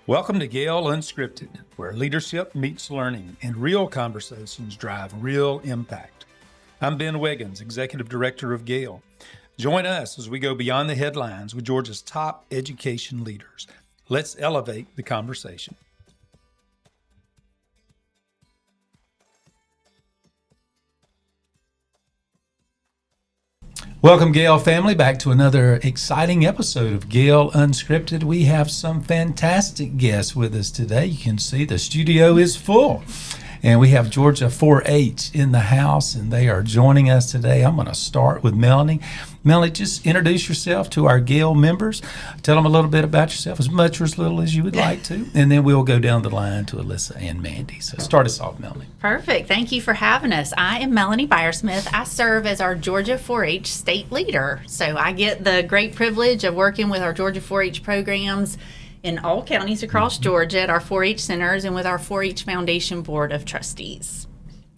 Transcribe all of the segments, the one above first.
Welcome to GAEL Unscripted, where leadership meets learning and real conversations drive real impact. I'm Ben Wiggins, Executive Director of GAEL. Join us as we go beyond the headlines with Georgia's top education leaders. Let's elevate the conversation. Welcome, GAEL family, back to another exciting episode of GAEL Unscripted. We have some fantastic guests with us today. You can see the studio is full. And we have Georgia 4-H in the house, and they are joining us today. I'm going to start with Melanie. Melanie, just introduce yourself to our GAEL members. Tell them a little bit about yourself, as much or as little as you would like to. And then we'll go down the line to Alyssa and Mandy. So start us off, Melanie. Perfect. Thank you for having us. I am Melanie Biersmith. I serve as our Georgia 4-H state leader. So I get the great privilege of working with our Georgia 4-H programs in all counties across Georgia at our 4-H centers and with our 4-H Foundation Board of Trustees.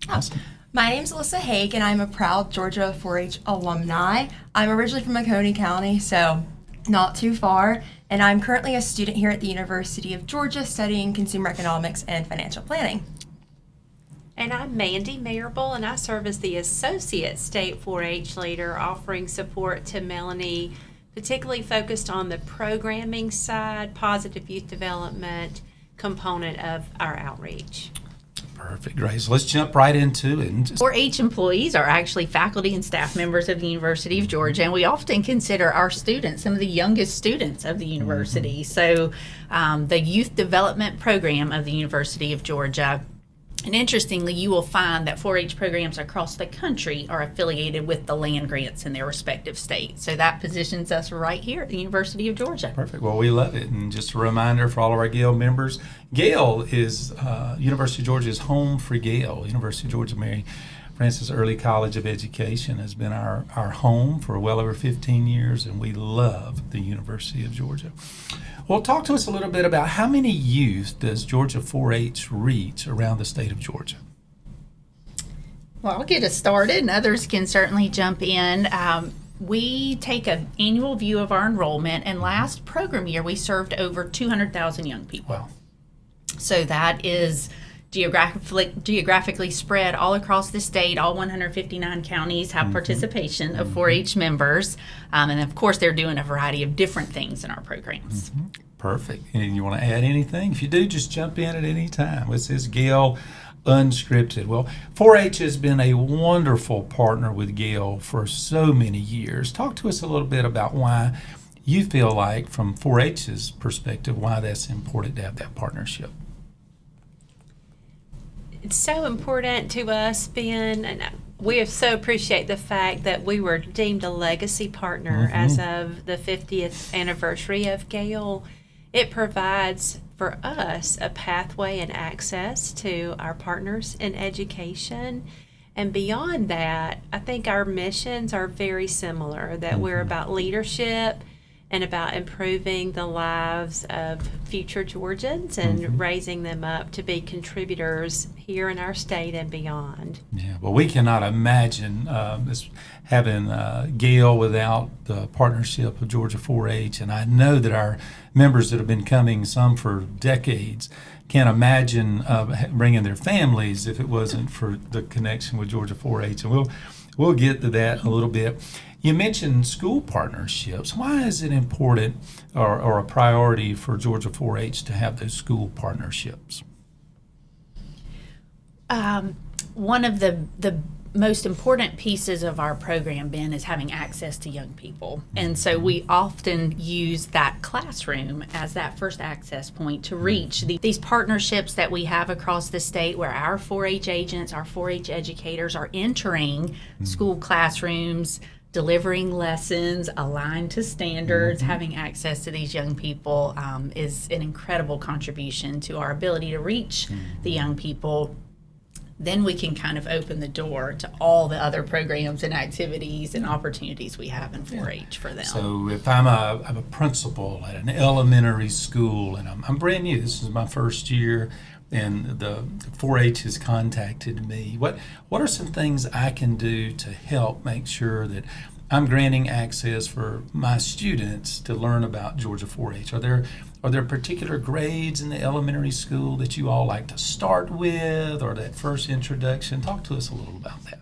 Awesome. My name's Alyssa Haag, and I'm a proud Georgia 4-H alumni. I'm originally from Oconee County, so not too far, and I'm currently a student here at the University of Georgia studying consumer economics and financial planning. And I'm Mandy, Marable, and I serve as the Associate State 4-H Leader, offering support to Melanie, particularly focused on the programming side, positive youth development component of our outreach. Perfect, great. So let's jump right into it. 4-H employees are actually faculty and staff members of the University of Georgia, and we often consider our students some of the youngest students of the university. So the Youth Development Program of the University of Georgia. And interestingly, you will find that 4-H programs across the country are affiliated with the land grants in their respective states. So that positions us right here at the University of Georgia. Perfect. Well, we love it. And just a reminder for all of our GAEL members, GAEL is University of Georgia's home for GAEL. University of Georgia Mary Frances Early College of Education has been our home for well over 15 years, and we love the University of Georgia. Well, talk to us a little bit about how many youth does Georgia 4-H reach around the state of Georgia? Well, I'll get us started, and others can certainly jump in. We take an annual view of our enrollment, and last program year we served over 200,000 young people. Wow. So that is geographically spread all across the state. All 159 counties have participation of 4-H members. And of course, they're doing a variety of different things in our programs. Perfect. And you want to add anything? If you do, just jump in at any time. This is GAEL Unscripted. Well, 4-H has been a wonderful partner with GAEL for so many years. Talk to us a little bit about why you feel like, from 4-H's perspective, why that's important to have that partnership. It's so important to us, Ben, and we so appreciate the fact that we were deemed a legacy partner as of the 50th anniversary of GAEL. It provides for us a pathway and access to our partners in education. And beyond that, I think our missions are very similar, that we're about leadership and about improving the lives of future Georgians and raising them up to be contributors here in our state and beyond. Yeah, well, we cannot imagine having GAEL without the partnership of Georgia 4-H, and I know that our members that have been coming, some for decades, can't imagine bringing their families if it wasn't for the connection with Georgia 4-H, and we'll get to that a little bit. You mentioned school partnerships. Why is it important or a priority for Georgia 4-H to have those school partnerships? One of the most important pieces of our program, Ben, is having access to young people. And so we often use that classroom as that first access point to reach these partnerships that we have across the state, where our 4-H agents, our 4-H educators are entering school classrooms, delivering lessons aligned to standards. Having access to these young people is an incredible contribution to our ability to reach the young people. Then we can kind of open the door to all the other programs and activities and opportunities we have in 4-H for them. So if I'm a principal at an elementary school, and I'm brand new, this is my first year, and the 4-H has contacted me, what are some things I can do to help make sure that I'm granting access for my students to learn about Georgia 4-H. Are there particular grades in the elementary school that you all like to start with, or that first introduction? Talk to us a little about that.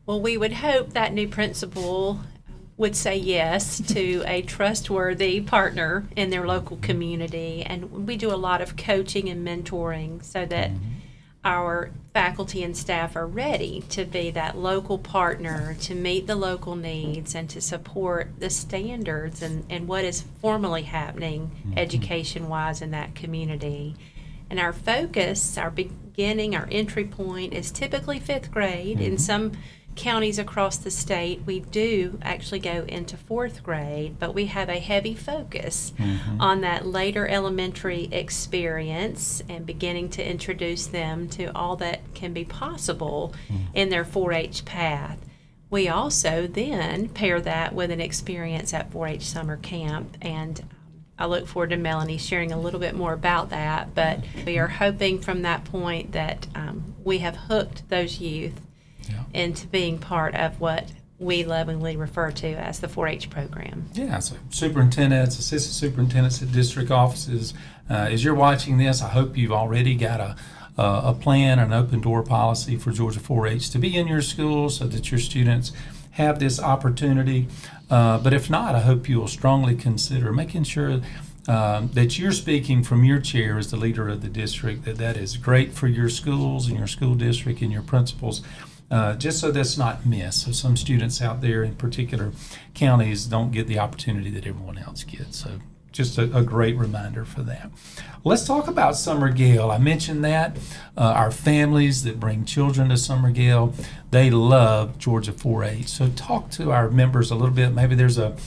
Well, we would hope that new principal would say yes to a trustworthy partner in their local community. And we do a lot of coaching and mentoring so that our faculty and staff are ready to be that local partner, to meet the local needs, and to support the standards and what is formally happening education-wise in that community. And our focus, our beginning, our entry point is typically 5th grade. In some counties across the state, we do actually go into 4th grade, but we have a heavy focus on that later elementary experience and beginning to introduce them to all that can be possible in their 4-H path. We also then pair that with an experience at 4-H summer camp, and I look forward to Melanie sharing a little bit more about that, but we are hoping from that point that we have hooked those youth into being part of what we lovingly refer to as the 4-H program. Yeah, so superintendents, assistant superintendents at district offices, as you're watching this, I hope you've already got a plan, an open door policy for Georgia 4-H to be in your school so that your students have this opportunity. But if not, I hope you will strongly consider making sure that you're speaking from your chair as the leader of the district, that is great for your schools and your school district and your principals. Just so that's not missed. So some students out there in particular counties don't get the opportunity that everyone else gets. So just a great reminder for that. Let's talk about Summer GAEL. I mentioned that. Our families that bring children to Summer GAEL, they love Georgia 4-H. So talk to our members a little bit. Maybe there's a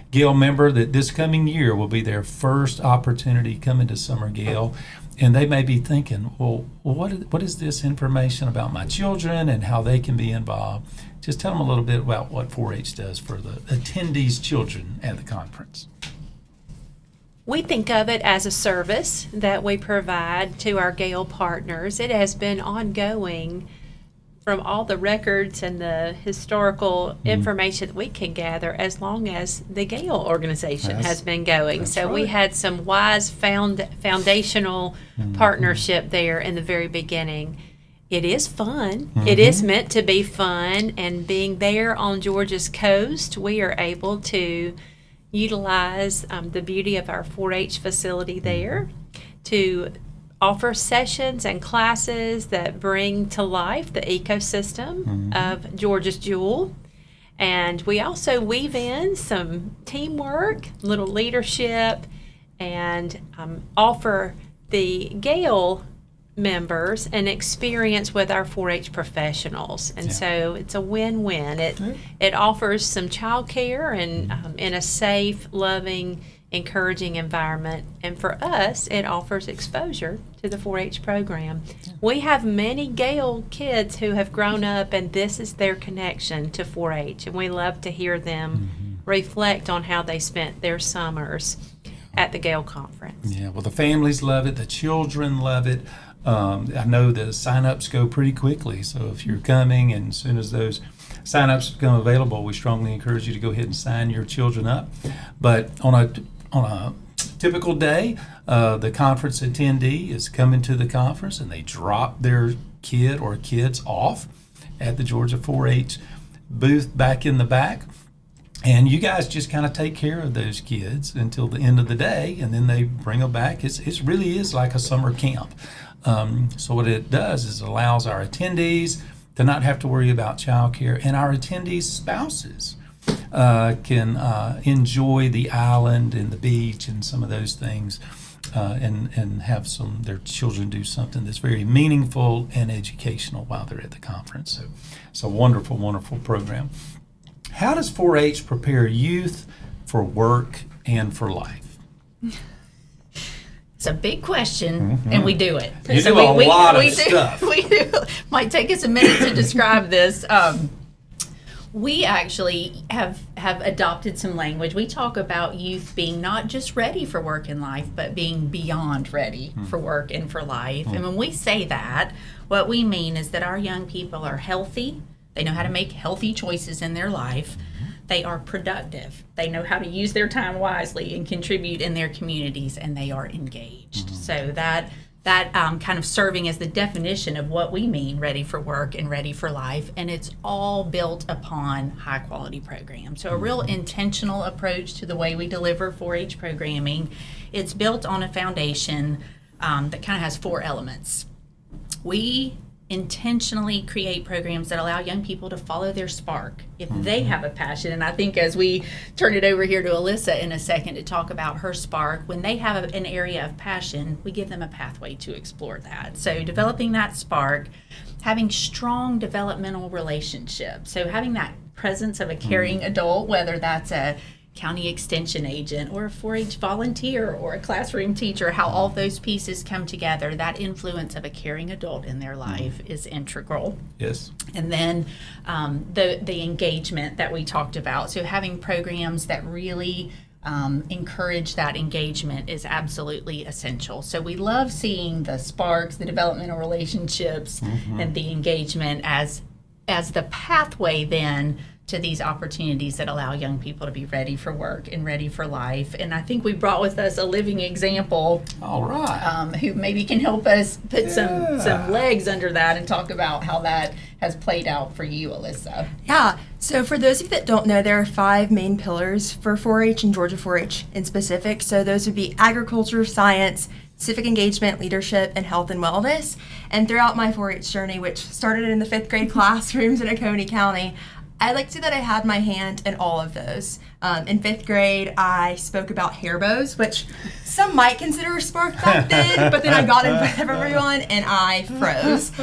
GAEL member that this coming year will be their first opportunity coming to Summer GAEL. And they may be thinking, well, what is this information about my children and how they can be involved? Just tell them a little bit about what 4-H does for the attendees' children at the conference. We think of it as a service that we provide to our GAEL partners. It has been ongoing from all the records and the historical information that we can gather as long as the GAEL organization has been going. So we had some wise foundational partnership there in the very beginning. It is fun. It is meant to be fun, and being there on Georgia's coast, we are able to utilize the beauty of our 4-H facility there to offer sessions and classes that bring to life the ecosystem of Georgia's Jewel. And we also weave in some teamwork, little leadership, and offer the GAEL members an experience with our 4-H professionals. And so it's a win-win. It offers some childcare and in a safe, loving, encouraging environment, and for us it offers exposure to the 4-H program. We have many GAEL kids who have grown up and this is their connection to 4-H, and we love to hear them reflect on how they spent their summers at the GAEL conference. Yeah, well, the families love it, the children love it. I know the sign-ups go pretty quickly, so if you're coming and as soon as those sign-ups become available, we strongly encourage you to go ahead and sign your children up. But on a typical day, the conference attendee is coming to the conference and they drop their kid or kids off at the Georgia 4-H booth back in the back. And you guys just kind of take care of those kids until the end of the day, and then they bring them back. It really is like a summer camp. So what it does is it allows our attendees to not have to worry about childcare, and our attendees' spouses can enjoy the island and the beach and some of those things, and have their children do something that's very meaningful and educational while they're at the conference. So it's a wonderful, wonderful program. How does 4-H prepare youth for work and for life? It's a big question, and we do it. You do a lot of stuff. We do. Might take us a minute to describe this. We actually have adopted some language. We talk about youth being not just ready for work and life, but being beyond ready for work and for life. And when we say that, what we mean is that our young people are healthy. They know how to make healthy choices in their life. they are productive. They know how to use their time wisely and contribute in their communities, and they are engaged. So that kind of serving as the definition of what we mean ready for work and ready for life, and it's all built upon high quality programs. So a real intentional approach to the way we deliver 4-H programming. It's built on a foundation that kind of has 4 elements. We intentionally create programs that allow young people to follow their spark if they have a passion. And I think as we turn it over here to Alyssa in a second to talk about her spark, when they have an area of passion, we give them a pathway to explore that. So developing that spark, having strong developmental relationships. So having that presence of a caring adult, whether that's a county extension agent or a 4-H volunteer or a classroom teacher, how all those pieces come together, that influence of a caring adult in their life is integral. Yes. And then the engagement that we talked about. So having programs that really encourage that engagement is absolutely essential. So we love seeing the sparks, the developmental relationships, and the engagement as the pathway then to these opportunities that allow young people to be ready for work and ready for life. And I think we brought with us a living example. All right. Who maybe can help us put some legs under that and talk about how that has played out for you, Alyssa. Yeah, so for those of you that don't know, there are 5 main pillars for 4-H and Georgia 4-H in specific. So those would be agriculture, science, civic engagement, leadership, and health and wellness. And throughout my 4-H journey, which started in the 5th grade classrooms in Oconee County, I like to say that I had my hand in all of those. In 5th grade, I spoke about hair bows, which some might consider a spark back then, but then I got in front of everyone and I froze.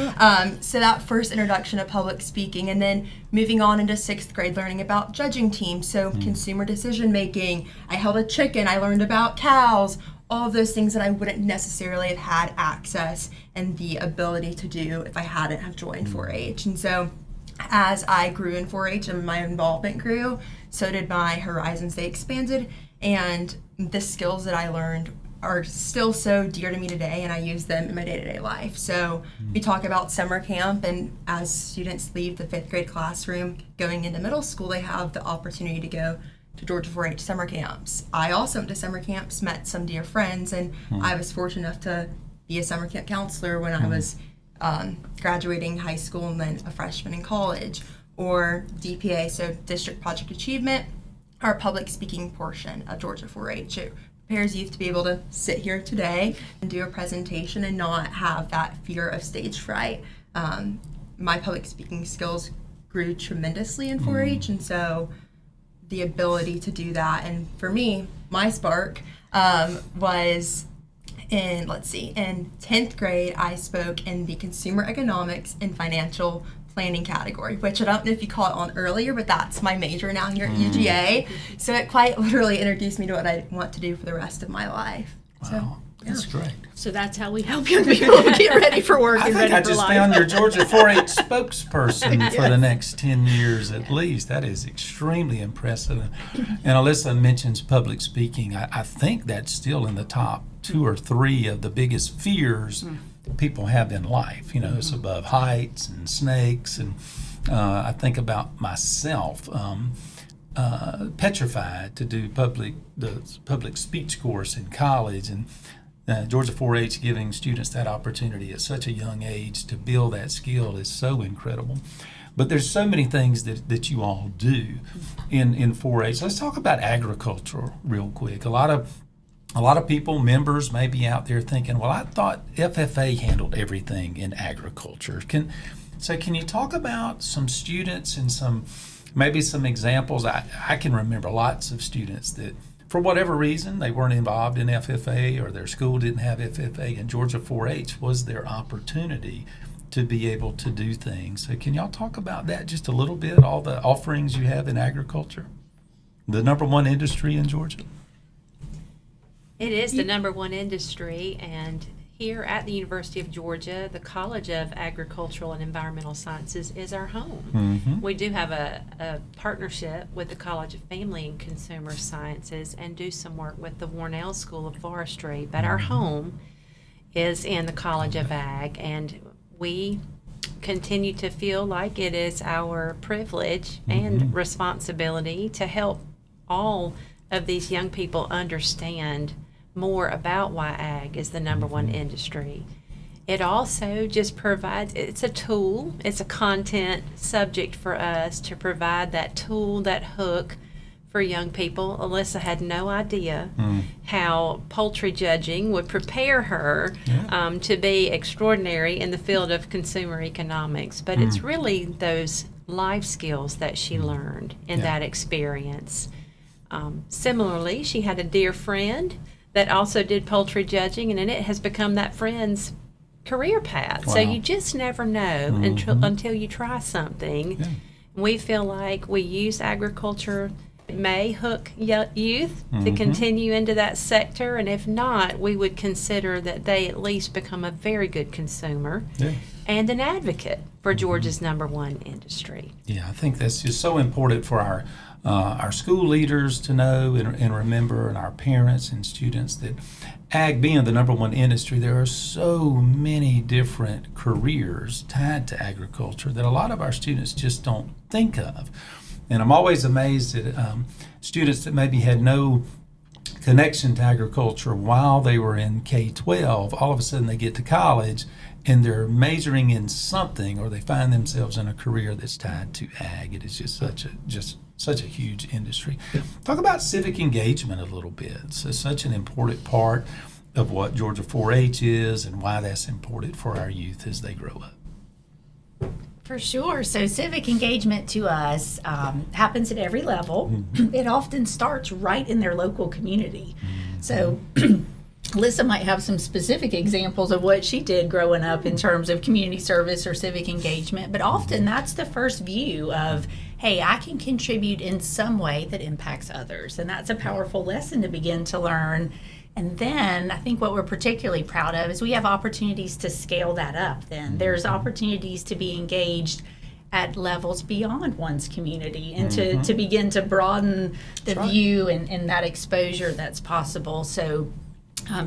So that first introduction of public speaking, and then moving on into 6th grade, learning about judging teams, so consumer decision making. I held a chicken, I learned about cows, all of those things that I wouldn't necessarily have had access and the ability to do if I hadn't have joined 4-H. And so as I grew in 4-H and my involvement grew, so did my horizons. They expanded, and the skills that I learned are still so dear to me today, and I use them in my day-to-day life. So we talk about summer camp, and as students leave the 5th grade classroom going into middle school, they have the opportunity to go to Georgia 4-H summer camps. I also went to summer camps, met some dear friends, and I was fortunate enough to be a summer camp counselor when I was graduating high school and then a freshman in college. Or DPA, so District Project Achievement, our public speaking portion of Georgia 4-H. It prepares youth to be able to sit here today and do a presentation and not have that fear of stage fright. My public speaking skills grew tremendously in 4-H, and so the ability to do that, and for me, my spark was in 10th grade, I spoke in the consumer economics and financial planning category, which I don't know if you caught on earlier, but that's my major now here at UGA. So it quite literally introduced me to what I want to do for the rest of my life. Wow, that's great. So that's how we help young people get ready for work and ready for life. I just found your Georgia 4-H spokesperson for the next 10 years at least. That is extremely impressive. And Alyssa mentions public speaking. I think that's still in the top 2 or 3 of the biggest fears people have in life. You know, it's above heights and snakes. And I think about myself, petrified to do the public speech course in college, and Georgia 4-H giving students that opportunity at such a young age to build that skill is so incredible. But there's so many things that you all do in 4-H. Let's talk about agriculture real quick. A lot of people, members, may be out there thinking, well, I thought FFA handled everything in agriculture. Can you talk about some students and maybe some examples? I can remember lots of students that, for whatever reason, they weren't involved in FFA or their school didn't have FFA, and Georgia 4-H was their opportunity to be able to do things. So can y'all talk about that just a little bit, all the offerings you have in agriculture? The number one industry in Georgia? It is the number one industry, and here at the University of Georgia, the College of Agricultural and Environmental Sciences is our home. We do have a partnership with the College of Family and Consumer Sciences and do some work with the Warnell School of Forestry, but our home is in the College of Ag, and we continue to feel like it is our privilege and responsibility to help all of these young people understand more about why ag is the number one industry. It also just provides, it's a tool, it's a content subject for us to provide that tool, that hook for young people. Alyssa had no idea how poultry judging would prepare her to be extraordinary in the field of consumer economics. But it's really those life skills that she learned in that experience. Similarly, she had a dear friend that also did poultry judging, and it has become that friend's career path. So you just never know until you try something. Yeah. We feel like we use agriculture. It may hook youth to continue into that sector, and if not, we would consider that they at least become a very good consumer and an advocate for Georgia's number one industry. Yeah, I think that's just so important for our school leaders to know and remember, and our parents and students, that ag being the number one industry, there are so many different careers tied to agriculture that a lot of our students just don't think of. And I'm always amazed at students that maybe had no connection to agriculture while they were in K-12. All of a sudden they get to college and they're majoring in something, or they find themselves in a career that's tied to ag. It is just such a huge industry. Talk about civic engagement a little bit. So such an important part of what Georgia 4-H is and why that's important for our youth as they grow up. For sure. So civic engagement to us happens at every level. It often starts right in their local community. So Alyssa might have some specific examples of what she did growing up in terms of community service or civic engagement, but often that's the first view of, hey, I can contribute in some way that impacts others. And that's a powerful lesson to begin to learn. And then I think what we're particularly proud of is we have opportunities to scale that up. Then there's opportunities to be engaged at levels beyond one's community and to begin to broaden the view and that exposure that's possible. So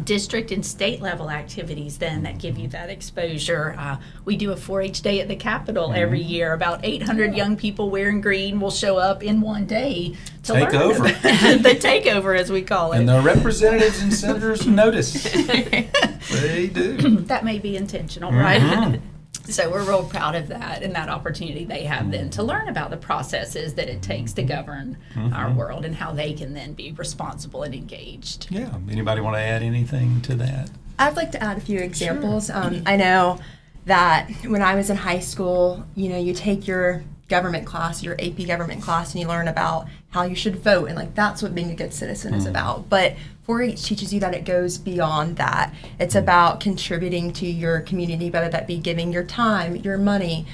district and state level activities then that give you that exposure. We do a 4-H day at the Capitol every year. About 800 young people wearing green will show up in one day to Take learn over. the takeover, as we call it. And the representatives and senators notice. They do. That may be intentional, right? So we're real proud of that and that opportunity they have then to learn about the processes that it takes to govern our world and how they can then be responsible and engaged. Yeah. Anybody want to add anything to that? I'd like to add a few examples. I know that when I was in high school, you take your government class, your AP government class, and you learn about how you should vote, and like that's what being a good citizen is about. But 4-H teaches you that it goes beyond that. It's about contributing to your community, whether that be giving your time, your money,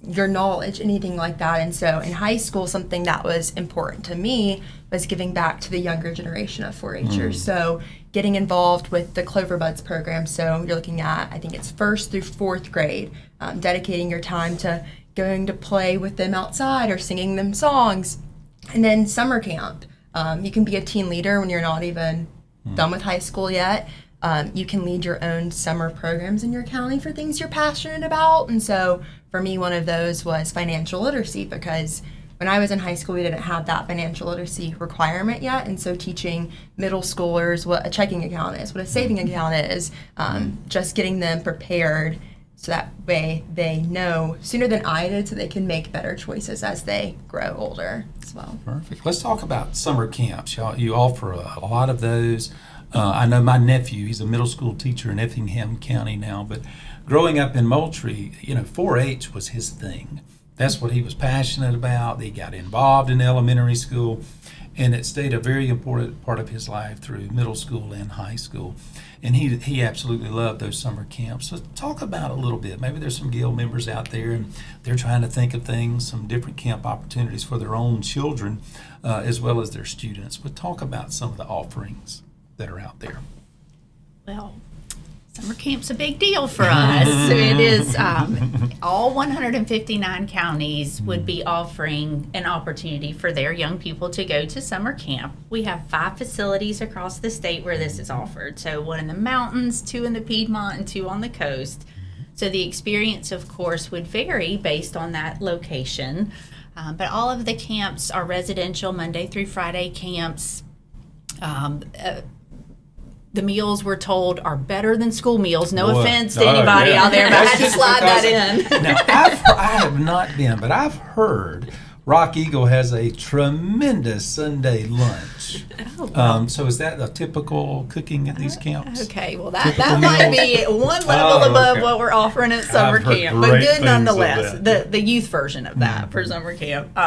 your knowledge, anything like that. And so in high school, something that was important to me was giving back to the younger generation of 4-Hers. So getting involved with the Clover Buds program. So you're looking at, I think it's 1st through 4th grade, dedicating your time to going to play with them outside or singing them songs. And then summer camp. You can be a teen leader when you're not even done with high school yet. You can lead your own summer programs in your county for things you're passionate about. And so for me, one of those was financial literacy, because when I was in high school, we didn't have that financial literacy requirement yet. And so teaching middle schoolers what a checking account is, what a saving account is, just getting them prepared so that way they know sooner than I did, so they can make better choices as they grow older as well. Perfect. Let's talk about summer camps. You offer a lot of those. I know my nephew, he's a middle school teacher in Effingham County now, but growing up in Moultrie, 4-H was his thing. That's what he was passionate about. He got involved in elementary school, and it stayed a very important part of his life through middle school and high school. And he absolutely loved those summer camps. So talk about a little bit. Maybe there's some GAEL members out there and they're trying to think of things, some different camp opportunities for their own children as well as their students. But talk about some of the offerings that are out there. Well, summer camp's a big deal for us. It is all 159 counties would be offering an opportunity for their young people to go to summer camp. We have 5 facilities across the state where this is offered. So 1 in the mountains, 2 in the Piedmont, and 2 on the coast. So the experience, of course, would vary based on that location. But all of the camps are residential Monday through Friday camps. The meals, we're told, are better than school meals. No Boy. offense to anybody out there, but I had to slide that in. Now, I have not been, but I've heard Rock Eagle has a tremendous Sunday lunch. So is that a typical cooking at these camps? Okay, well that Typical might meals? be one level above okay. what we're offering at summer I've heard camp, but great good things nonetheless. of that. The youth version of that for summer camp.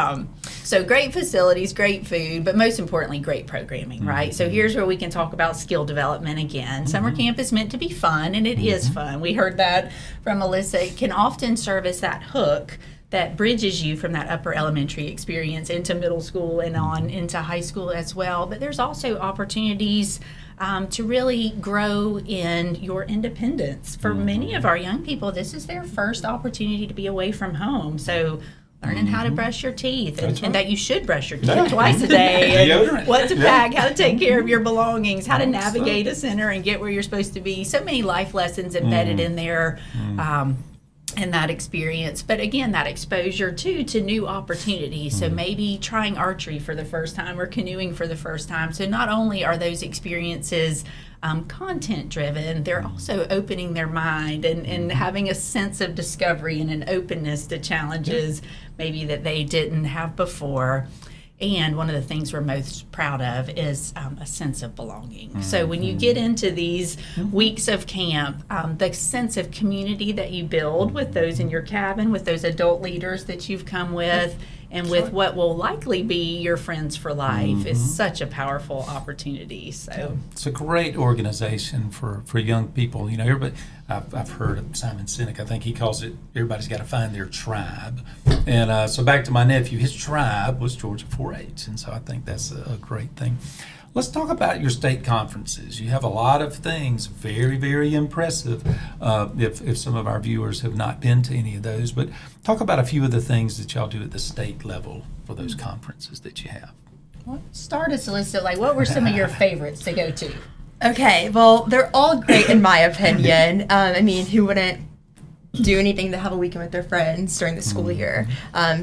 So great facilities, great food, but most importantly, great programming, right? So here's where we can talk about skill development again. Summer camp is meant to be fun, and it is fun. We heard that from Alyssa. It can often serve as that hook that bridges you from that upper elementary experience into middle school and on into high school as well. But there's also opportunities to really grow in your independence. For many of our young people, this is their first opportunity to be away from home. So learning how to brush your teeth and that you should brush your teeth twice a day, and what to pack, how to take care of your belongings, how to navigate a center and get where you're supposed to be. So many life lessons embedded in there. And that experience, but again, that exposure too to new opportunities. So maybe trying archery for the first time or canoeing for the first time. So not only are those experiences content driven, they're also opening their mind and having a sense of discovery and an openness to challenges maybe that they didn't have before. And one of the things we're most proud of is a sense of belonging. So when you get into these weeks of camp, the sense of community that you build with those in your cabin, with those adult leaders that you've come with, and with what will likely be your friends for life is such a powerful opportunity. So it's a great organization for young people. You know, everybody. I've heard of Simon Sinek. I think he calls it everybody's got to find their tribe. And so back to my nephew, his tribe was Georgia 4-H, and so I think that's a great thing. Let's talk about your state conferences. You have a lot of things, very, very impressive, if some of our viewers have not been to any of those. But talk about a few of the things that y'all do at the state level for those conferences that you have. well, start us, Alyssa. Like, what were some of your favorites to go to? Okay, well, they're all great in my opinion. I mean, who wouldn't do anything to have a weekend with their friends during the school year?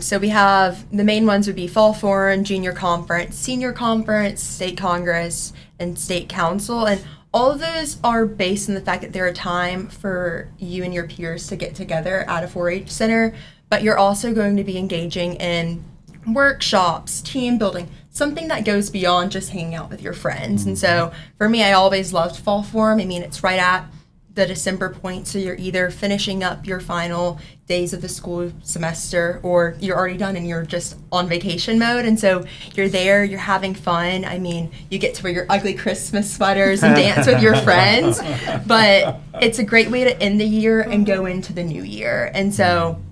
So we have, the main ones would be Fall Forum, Junior Conference, Senior Conference, State Congress, and State Council. And all of those are based on the fact that they're a time for you and your peers to get together at a 4-H center, but you're also going to be engaging in workshops, team building, something that goes beyond just hanging out with your friends. And so for me, I always loved Fall Forum. I mean, it's right at the December point, so you're either finishing up your final days of the school semester or you're already done and you're just on vacation mode. And so you're there, you're having fun. I mean, you get to wear your ugly Christmas sweaters and dance with your friends, but it's a great way to end the year and go into the new year. And so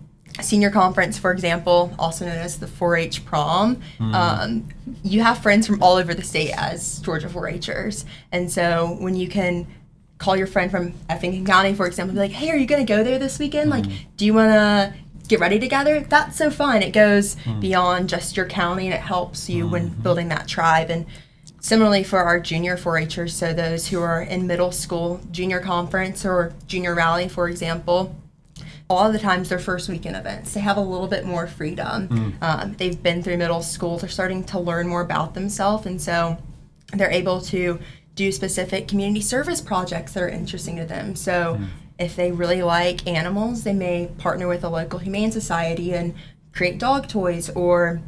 Senior Conference, for example, also known as the 4-H prom, you have friends from all over the state as Georgia 4-Hers. And so when you can call your friend from Effingham County, for example, be like, hey, are you going to go there this weekend? Like, do you want to get ready together? That's so fun. It goes beyond just your county, and it helps you when building that tribe. And similarly for our junior 4-Hers, so those who are in middle school, junior conference or junior rally, for example, a lot of the times they're first weekend events. They have a little bit more freedom. They've been through middle school. They're starting to learn more about themselves, and so they're able to do specific community service projects that are interesting to them. So if they really like animals, they may partner with a local humane society and create dog toys, or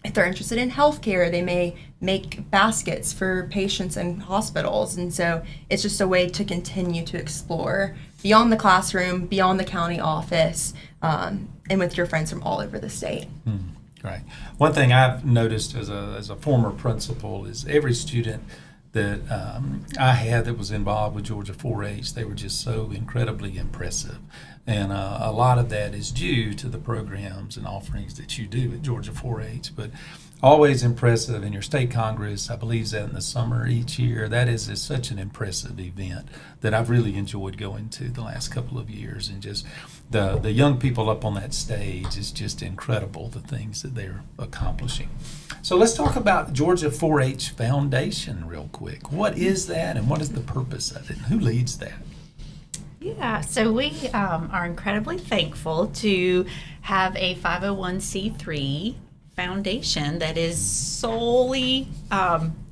if they're interested in healthcare, they may make baskets for patients in hospitals. And so it's just a way to continue to explore beyond the classroom, beyond the county office, and with your friends from all over the state. Right. One thing I've noticed as a former principal is every student that I had that was involved with Georgia 4-H, they were just so incredibly impressive. And a lot of that is due to the programs and offerings that you do at Georgia 4-H. But always impressive in your state congress. I believe that in the summer each year. That is such an impressive event that I've really enjoyed going to the last couple of years. And just the young people up on that stage is just incredible, the things that they're accomplishing. So let's talk about Georgia 4-H Foundation real quick. What is that and what is the purpose of it? And who leads that? Yeah, so we are incredibly thankful to have a 501c3 foundation that is solely,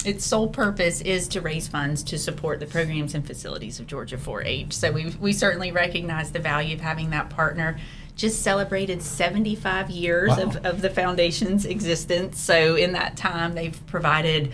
its sole purpose is to raise funds to support the programs and facilities of Georgia 4-H. So we certainly recognize the value of having that partner. Just celebrated 75 years Wow. of the foundation's existence. So in that time, they've provided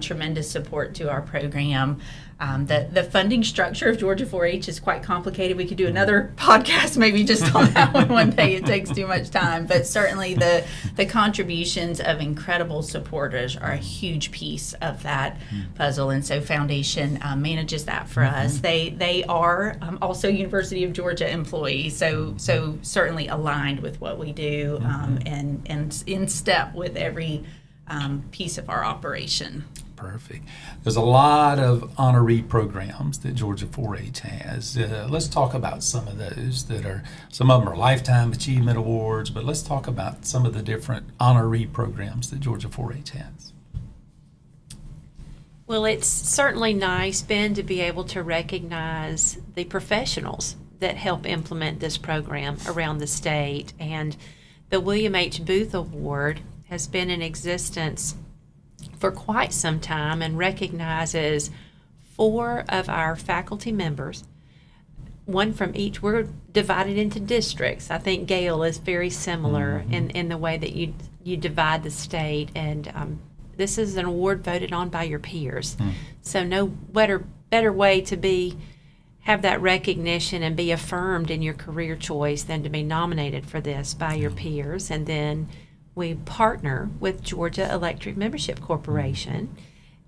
tremendous support to our program. The funding structure of Georgia 4-H is quite complicated. We could do another podcast maybe just on that one day. It takes too much time. But certainly the contributions of incredible supporters are a huge piece of that puzzle. And so Foundation manages that for us. They are also University of Georgia employees, so certainly aligned with what we do and in step with every piece of our operation. Perfect. There's a lot of honoree programs that Georgia 4-H has. Let's talk about some of those some of them are Lifetime Achievement Awards, but let's talk about some of the different honoree programs that Georgia 4-H has. Well, it's certainly nice, Ben, to be able to recognize the professionals that help implement this program around the state. And the William H. Booth Award has been in existence for quite some time and recognizes 4 of our faculty members, one from each. We're divided into districts. I think GAEL is very similar in the way that you divide the state, and this is an award voted on by your peers. So no better way to have that recognition and be affirmed in your career choice than to be nominated for this by your peers. And then we partner with Georgia Electric Membership Corporation,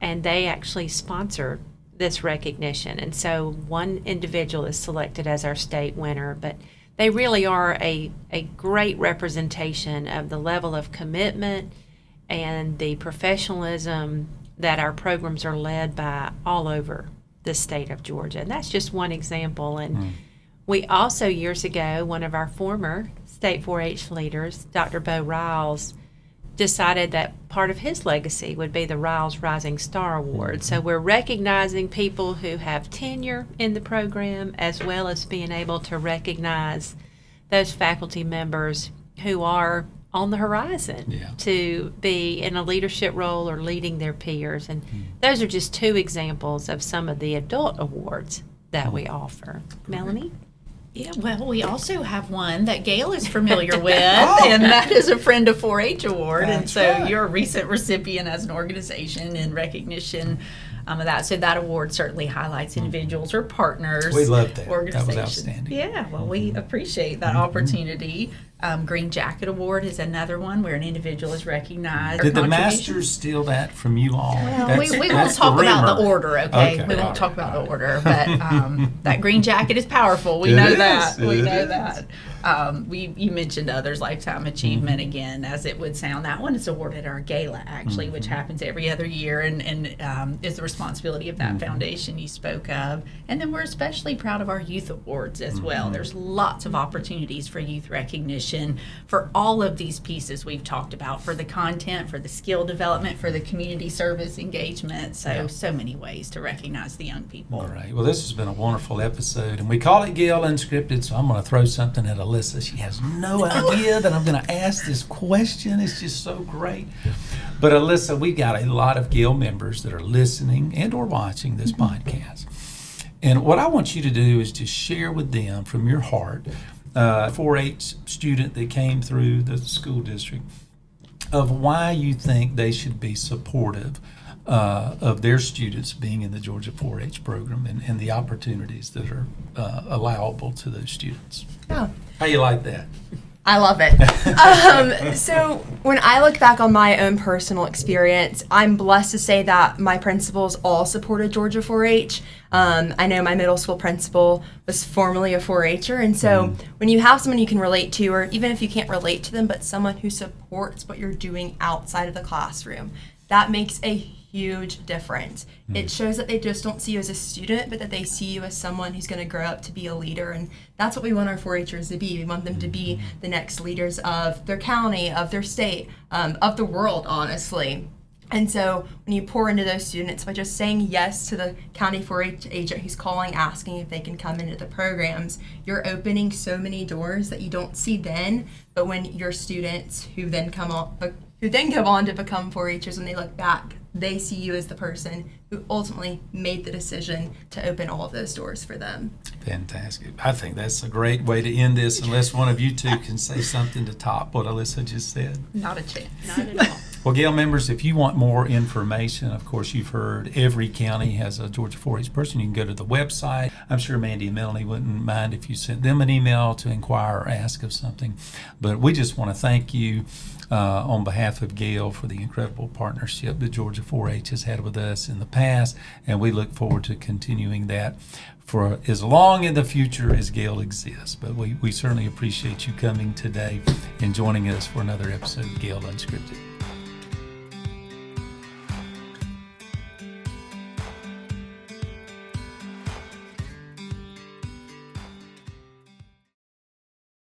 and they actually sponsor this recognition. And so one individual is selected as our state winner, but they really are a great representation of the level of commitment and the professionalism that our programs are led by all over the state of Georgia. And that's just one example. And we also, years ago, one of our former State 4-H leaders, Dr. Bo Riles, decided that part of his legacy would be the Riles Rising Star Award. So we're recognizing people who have tenure in the program, as well as being able to recognize those faculty members who are on the horizon to be in a leadership role or leading their peers. And those are just 2 examples of some of the adult awards that we offer. Melanie? Yeah, well, we also have one that GAEL is familiar with, and that is a Friend of 4-H Award. That's and so right. you're a recent recipient as an organization in recognition of that. So that award certainly highlights individuals or partners. We love that. That was Organizations. outstanding. Yeah, well, we appreciate that opportunity. Green Jacket Award is another one where an individual is recognized. Did the Contribution. Masters steal that from you all? Well, we won't That's talk about the rumor. order, okay? Okay, We all won't talk right, about all the order, but that green jacket is powerful. We It know is, that. We it know is. that. You mentioned others, Lifetime Achievement again, as it would sound. That one is awarded at our gala, actually, which happens every other year and is the responsibility of that foundation you spoke of. And then we're especially proud of our youth awards as well. There's lots of opportunities for youth recognition for all of these pieces we've talked about, for the content, for the skill development, for the community service engagement. So many ways to recognize the young people. All right. Well, this has been a wonderful episode, and we call it GAEL Unscripted, so I'm going to throw something at Alyssa. She has no idea that I'm going to ask this question. It's just so great. But Alyssa, we got a lot of GAEL members that are listening and or watching this podcast. And what I want you to do is just share with them from your heart, 4-H student that came through the school district, of why you think they should be supportive of their students being in the Georgia 4-H program and the opportunities that are allowable to those students. Yeah. How you like that? I love it. So when I look back on my own personal experience, I'm blessed to say that my principals all supported Georgia 4-H. I know my middle school principal was formerly a 4-Her, and so when you have someone you can relate to, or even if you can't relate to them, but someone who supports what you're doing outside of the classroom, that makes a huge difference. It shows that they just don't see you as a student, but that they see you as someone who's going to grow up to be a leader. And that's what we want our 4-Hers to be. We want them to be the next leaders of their county, of their state, of the world, honestly. And so when you pour into those students by just saying yes to the county 4-H agent who's calling, asking if they can come into the programs, you're opening so many doors that you don't see then. But when your students who then go on to become 4-Hers, when they look back, they see you as the person who ultimately made the decision to open all of those doors for them. Fantastic. I think that's a great way to end this, unless one of you two can say something to top what Alyssa just said. Not a chance. Not at all. Well, GAEL members, if you want more information, of course, you've heard every county has a Georgia 4-H person. You can go to the website. I'm sure Mandy and Melanie wouldn't mind if you sent them an email to inquire or ask of something. But we just want to thank you on behalf of GAEL for the incredible partnership that Georgia 4-H has had with us in the past, and we look forward to continuing that for as long in the future as GAEL exists. But we certainly appreciate you coming today and joining us for another episode of GAEL Unscripted.